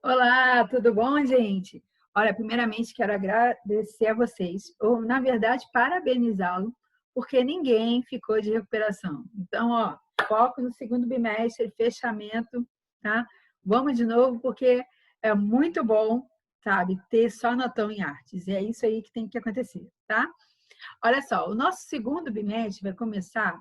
Olá, tudo bom, gente? Olha, primeiramente quero agradecer a vocês, ou na verdade parabenizá-lo, porque ninguém ficou de recuperação. Então, ó, foco no segundo bimestre, fechamento, tá? Vamos de novo, porque é muito bom, sabe, ter só notão em artes. E é isso aí que tem que acontecer, tá? Olha só, o nosso segundo bimestre vai começar,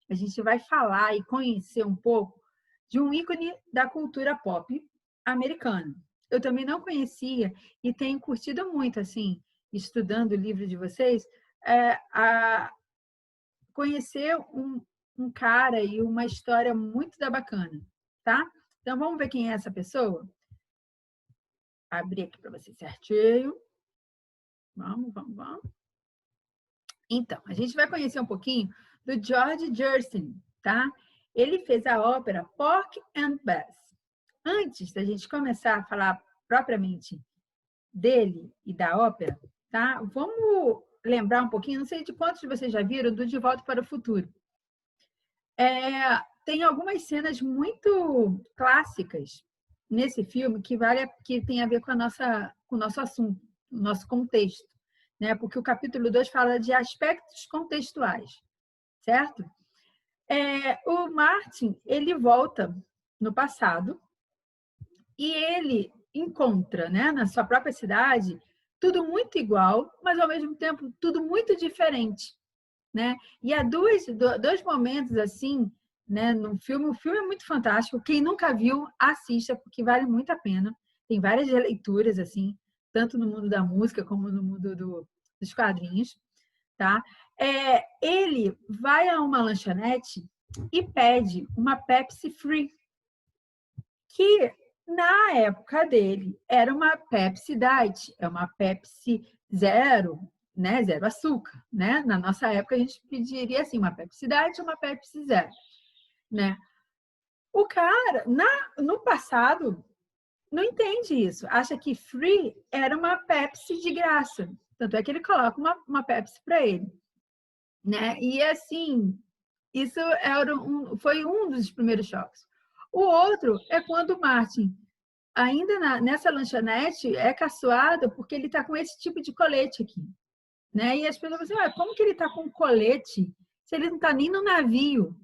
a gente vai falar e conhecer um pouco de um ícone da cultura pop americana. Eu também não conhecia e tenho curtido muito, assim, estudando o livro de vocês, a conhecer um cara e uma história muito da bacana, tá? Então, vamos ver quem é essa pessoa? Abrir aqui para vocês certinho. Vamos. Então, a gente vai conhecer um pouquinho do George Gershwin, tá? Ele fez a ópera Porgy and Bess. Antes da gente começar a falar propriamente dele e da ópera, tá? Vamos lembrar um pouquinho, não sei de quantos de vocês já viram, do De Volta para o Futuro. Tem algumas cenas muito clássicas nesse filme que tem a ver com o nosso assunto, o nosso contexto, né? Porque o capítulo 2 fala de aspectos contextuais, certo? O Martin, ele volta no passado e ele encontra, né, na sua própria cidade, tudo muito igual, mas ao mesmo tempo tudo muito diferente, né? E há dois momentos assim, né, no filme. O filme é muito fantástico. Quem nunca viu, assista, porque vale muito a pena. Tem várias leituras assim, tanto no mundo da música como no mundo dos quadrinhos, tá? Ele vai a uma lanchonete e pede uma Pepsi Free, que na época dele era uma Pepsi Diet, é uma Pepsi zero, né? Zero açúcar, né? Na nossa época a gente pediria assim, uma Pepsi Diet ou uma Pepsi zero, né? O cara, no passado, não entende isso. Acha que free era uma Pepsi de graça. Tanto é que ele coloca uma Pepsi para ele, né? E assim, isso foi um dos primeiros choques. O outro é quando o Martin, ainda nessa lanchonete, é caçoado porque ele está com esse tipo de colete aqui, né? E as pessoas falam assim, como que ele está com colete se ele não está nem no navio,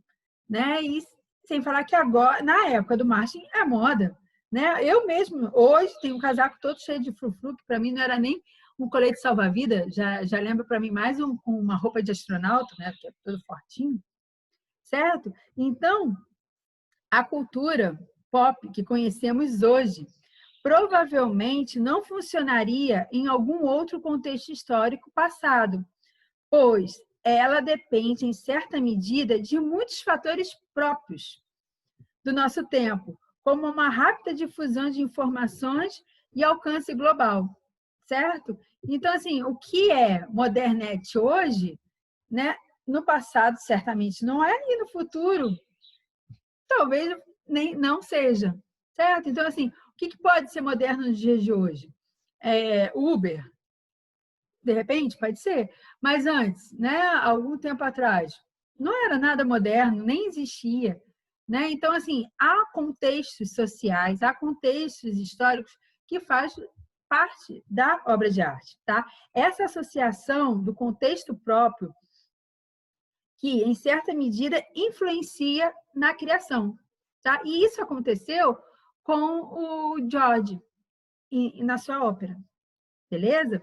né? E sem falar que agora, na época do Martin, é moda, né? Eu mesmo, hoje, tenho um casaco todo cheio de frufru, que para mim não era nem um colete salva-vida, já lembra para mim mais uma roupa de astronauta, né? Que é todo fortinho, certo? Então, a cultura pop que conhecemos hoje provavelmente não funcionaria em algum outro contexto histórico passado, pois ela depende, em certa medida, de muitos fatores próprios do nosso tempo, como uma rápida difusão de informações e alcance global, certo? Então, assim, o que é modernete hoje, né? No passado, certamente não é, e no futuro, talvez nem não seja, certo? Então, assim, o que pode ser moderno nos dias de hoje? Uber, de repente, pode ser. Mas antes, né, algum tempo atrás, não era nada moderno, nem existia. Né? Então, assim, há contextos sociais, há contextos históricos que faz parte da obra de arte. Tá? Essa associação do contexto próprio que, em certa medida, influencia na criação. Tá? E isso aconteceu com o George na sua ópera. Beleza?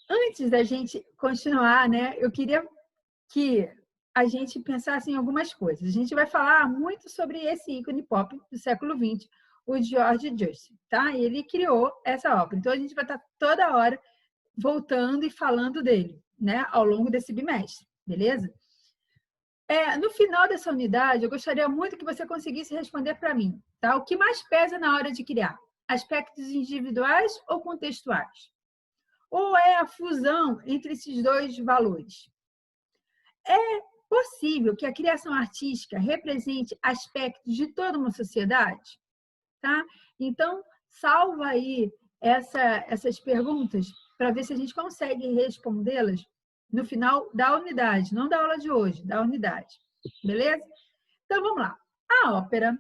Antes da gente continuar, né, eu queria que a gente pensasse em algumas coisas. A gente vai falar muito sobre esse ícone pop do século XX, o George Gershwin, tá? Ele criou essa ópera. Então, a gente vai estar toda hora voltando e falando dele, né, ao longo desse bimestre, beleza? No final dessa unidade, eu gostaria muito que você conseguisse responder para mim, tá? O que mais pesa na hora de criar? Aspectos individuais ou contextuais? Ou é a fusão entre esses dois valores? É possível que a criação artística represente aspectos de toda uma sociedade? Tá? Então, salva aí essas perguntas para ver se a gente consegue respondê-las no final da unidade, não da aula de hoje, da unidade. Beleza? Então, vamos lá. A ópera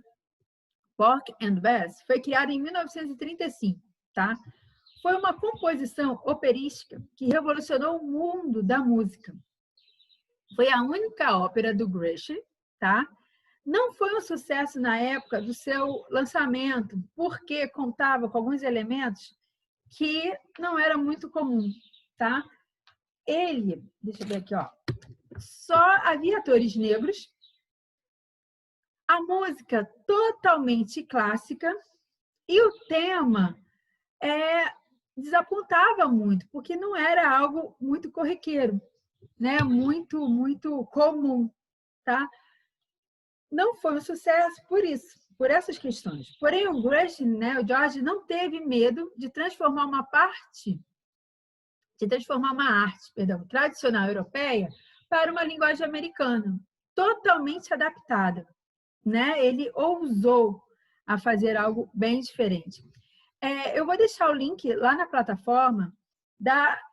Porgy and Bess foi criada em 1935, tá? Foi uma composição operística que revolucionou o mundo da música. Foi a única ópera do Gershwin, tá? Não foi um sucesso na época do seu lançamento, porque contava com alguns elementos que não era muito comum, tá? Ele, deixa eu ver aqui, ó, só havia atores negros, a música totalmente clássica e o tema desapontava muito, porque não era algo muito corriqueiro, né? Muito comum, tá? Não foi um sucesso por isso, por essas questões. Porém, o Gershwin, né, o George, não teve medo de transformar uma arte tradicional europeia para uma linguagem americana, totalmente adaptada, né? Ele ousou a fazer algo bem diferente. Eu vou deixar o link lá na plataforma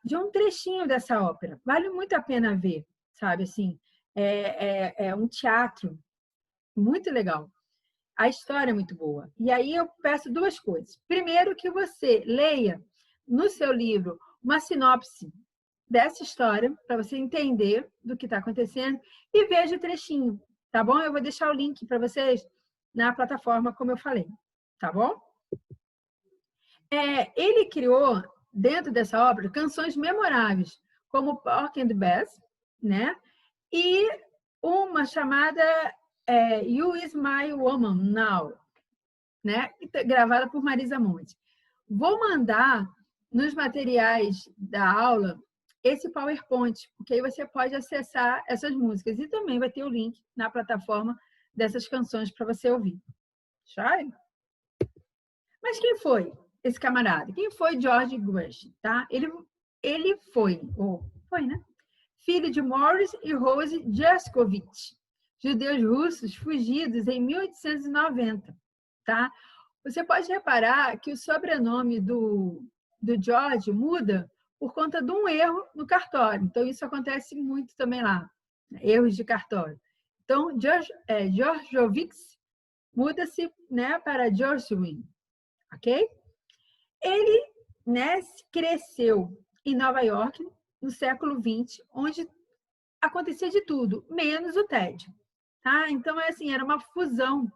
de um trechinho dessa ópera. Vale muito a pena ver, sabe? Assim, é um teatro muito legal. A história é muito boa. E aí eu peço duas coisas. Primeiro, que você leia no seu livro uma sinopse dessa história, para você entender do que está acontecendo, e veja o trechinho, tá bom? Eu vou deixar o link para vocês na plataforma, como eu falei, tá bom? Ele criou, dentro dessa obra, canções memoráveis, como Porgy and Bess, né? E uma chamada You Is My Woman Now, né? Gravada por Marisa Monte. Vou mandar nos materiais da aula esse PowerPoint, porque aí você pode acessar essas músicas. E também vai ter o link na plataforma dessas canções para você ouvir. Joia? Mas quem foi esse camarada? Quem foi George Gershwin? Tá? Ele foi, né? Filho de Morris e Rose Jaskovich, judeus russos fugidos em 1890. Tá? Você pode reparar que o sobrenome do George muda por conta de um erro no cartório. Então, isso acontece muito também lá, erros de cartório. Então, Georgiovix muda-se, né, para Gershwin, ok? Ele, né, cresceu em Nova York no século XX, onde acontecia de tudo, menos o tédio. Tá? Então, assim, era uma fusão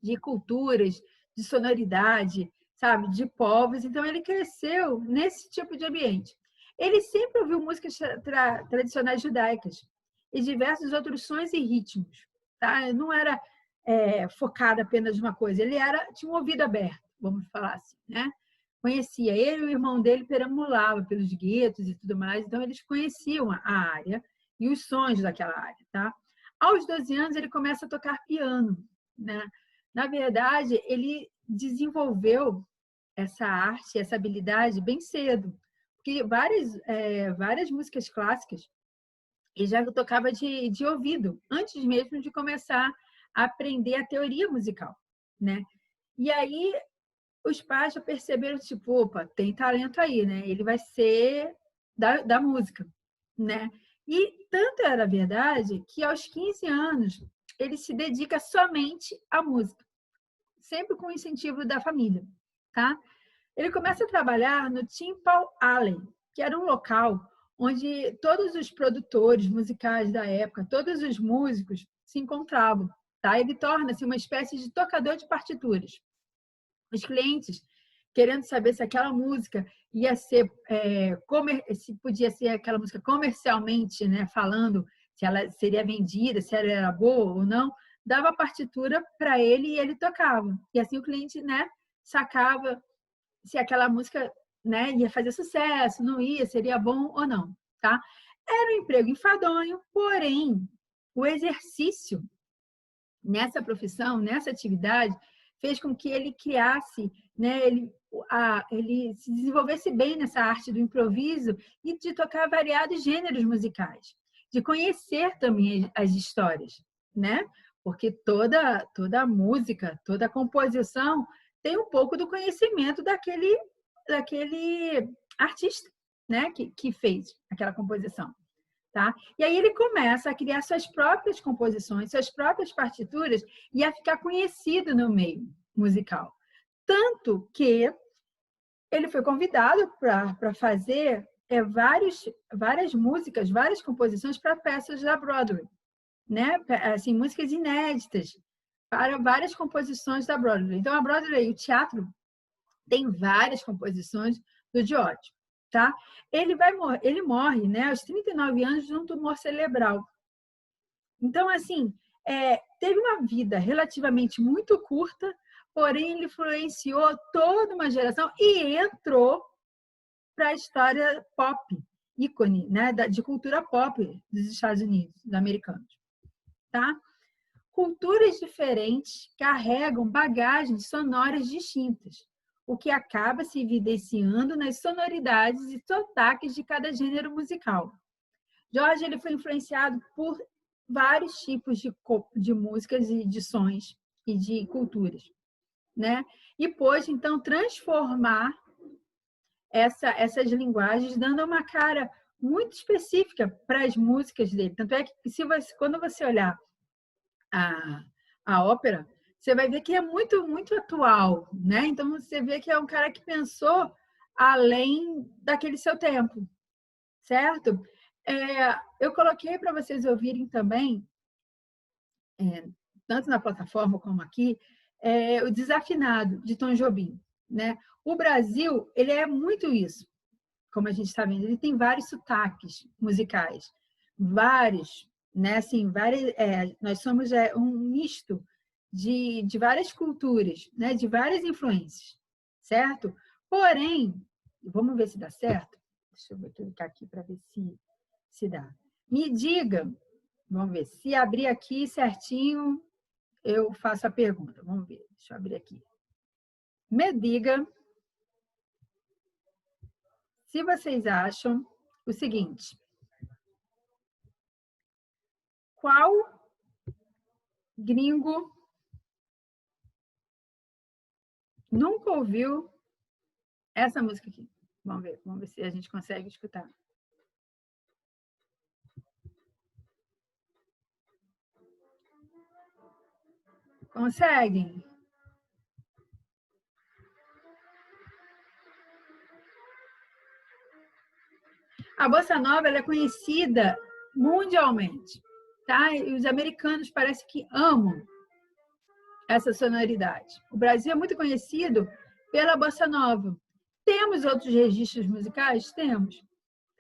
de culturas, de sonoridade, sabe, de povos. Então, ele cresceu nesse tipo de ambiente. Ele sempre ouviu músicas tradicionais judaicas e diversos outros sons e ritmos. Tá? Não era focado apenas numa coisa. Ele tinha um ouvido aberto, vamos falar assim, né? Conhecia. Ele e o irmão dele perambulavam pelos guetos e tudo mais. Então, eles conheciam a área e os sons daquela área. Tá? Aos 12 anos, ele começa a tocar piano, né? Na verdade, ele desenvolveu essa arte, essa habilidade bem cedo, porque várias músicas clássicas ele já tocava de ouvido, antes mesmo de começar a aprender a teoria musical, né? E aí os pais já perceberam, tipo, opa, tem talento aí, né? Ele vai ser da música, né? E tanto era verdade que aos 15 anos ele se dedica somente à música, sempre com o incentivo da família, tá? Ele começa a trabalhar no Timpal Alley, que era um local onde todos os produtores musicais da época, todos os músicos se encontravam, tá? Ele torna-se uma espécie de tocador de partituras. Os clientes, querendo saber se aquela música ia ser se podia ser aquela música comercialmente, né, falando, se ela seria vendida, se ela era boa ou não, dava a partitura para ele e ele tocava. E assim o cliente, né, sacava se aquela música, né, ia fazer sucesso, não ia, seria bom ou não, tá? Era um emprego enfadonho, porém, o exercício nessa profissão, nessa atividade, fez com que ele criasse, né, ele se desenvolvesse bem nessa arte do improviso e de tocar variados gêneros musicais, de conhecer também as histórias, né? Porque toda a música, toda a composição tem um pouco do conhecimento daquele artista, né, que fez aquela composição. tá? E aí ele começa a criar suas próprias composições, suas próprias partituras e a ficar conhecido no meio musical. Tanto que ele foi convidado para fazer várias músicas, várias composições para peças da Broadway, né? Assim, músicas inéditas para várias composições da Broadway. Então, a Broadway, o teatro, tem várias composições do George, tá? Ele morre, né, aos 39 anos de um tumor cerebral. Então, assim, teve uma vida relativamente muito curta, porém ele influenciou toda uma geração e entrou para a história pop, ícone, né, de cultura pop dos Estados Unidos, dos americanos, tá? Culturas diferentes carregam bagagens sonoras distintas, o que acaba se evidenciando nas sonoridades e sotaques de cada gênero musical. George ele foi influenciado por vários tipos de músicas e de sons e de culturas, né? E pôde, então, transformar essas linguagens, dando uma cara muito específica para as músicas dele. Tanto é que, quando você olhar a ópera, você vai ver que é muito, muito atual, né? Então, você vê que é um cara que pensou além daquele seu tempo, certo? Eu coloquei para vocês ouvirem também, tanto na plataforma como aqui, o Desafinado, de Tom Jobim, né? O Brasil, ele é muito isso, como a gente está vendo, ele tem vários sotaques musicais, vários, né? Assim, nós somos um misto de várias culturas, né? De várias influências, certo? Porém, vamos ver se dá certo. Deixa eu clicar aqui para ver se dá. Me diga, vamos ver, se abrir aqui certinho, eu faço a pergunta. Vamos ver, deixa eu abrir aqui. Me diga se vocês acham o seguinte: qual gringo nunca ouviu essa música aqui? Vamos ver se a gente consegue escutar. Conseguem? A bossa nova ela é conhecida mundialmente, tá? E os americanos parece que amam essa sonoridade. O Brasil é muito conhecido pela bossa nova. Temos outros registros musicais? Temos,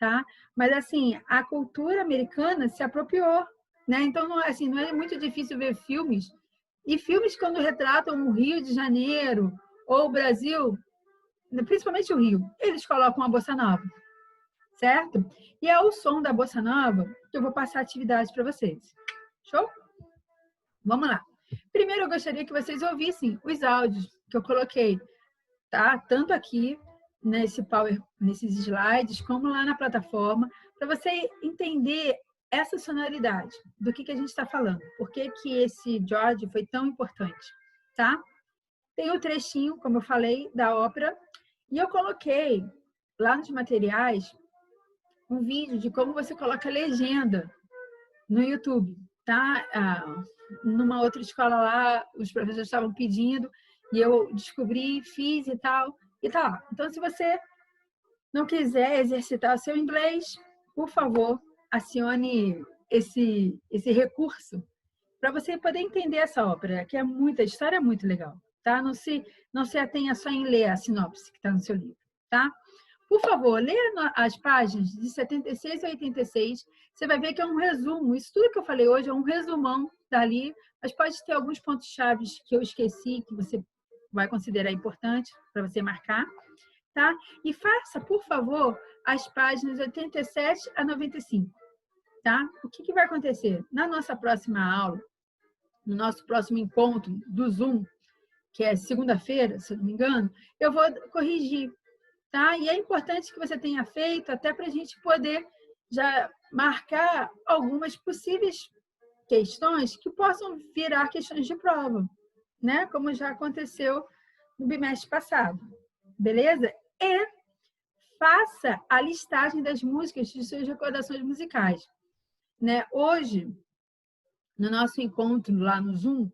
tá? Mas, assim, a cultura americana se apropriou, né? Então, não é muito difícil ver filmes, e filmes quando retratam o Rio de Janeiro ou o Brasil, principalmente o Rio, eles colocam a bossa nova, certo? E é o som da bossa nova que eu vou passar atividade para vocês. Show? Vamos lá. Primeiro, eu gostaria que vocês ouvissem os áudios que eu coloquei, tá? Tanto aqui nesses slides, como lá na plataforma, para você entender essa sonoridade do que a gente está falando. Por que esse George foi tão importante, tá? Tem o trechinho, como eu falei, da ópera, e eu coloquei lá nos materiais um vídeo de como você coloca legenda no YouTube, tá? Numa outra escola lá, os professores estavam pedindo e eu descobri, fiz e tal, e tá lá. Então, se você não quiser exercitar o seu inglês, por favor, acione esse recurso para você poder entender essa ópera, que a história é muito legal, tá? Não se atenha só em ler a sinopse que está no seu livro, tá? Por favor, leia as páginas de 76 a 86. Você vai ver que é um resumo. Isso tudo que eu falei hoje é um resumão dali, mas pode ter alguns pontos-chave que eu esqueci, que você vai considerar importante para você marcar, tá? E faça, por favor, as páginas 87 a 95, tá? O que vai acontecer? Na nossa próxima aula, no nosso próximo encontro do Zoom, que é segunda-feira, se não me engano, eu vou corrigir. Tá? E é importante que você tenha feito, até para a gente poder já marcar algumas possíveis questões que possam virar questões de prova, né? Como já aconteceu no bimestre passado. Beleza? E faça a listagem das músicas de suas recordações musicais. né? Hoje, no nosso encontro lá no Zoom,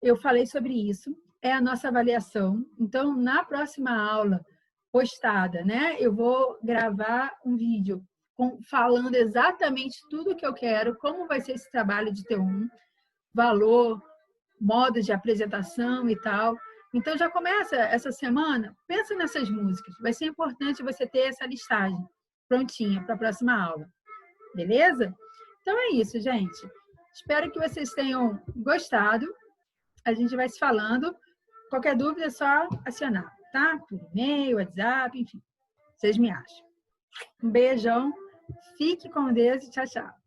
eu falei sobre isso, é a nossa avaliação. Então, na próxima aula postada, né, eu vou gravar um vídeo falando exatamente tudo o que eu quero, como vai ser esse trabalho de T1, valor, modo de apresentação e tal. Então, já começa essa semana, pensa nessas músicas. Vai ser importante você ter essa listagem prontinha para a próxima aula. Beleza? Então, é isso, gente. Espero que vocês tenham gostado. A gente vai se falando. Qualquer dúvida é só acionar, tá? Por e-mail, WhatsApp, enfim. Vocês me acham. Um beijão. Fique com Deus e tchau, tchau.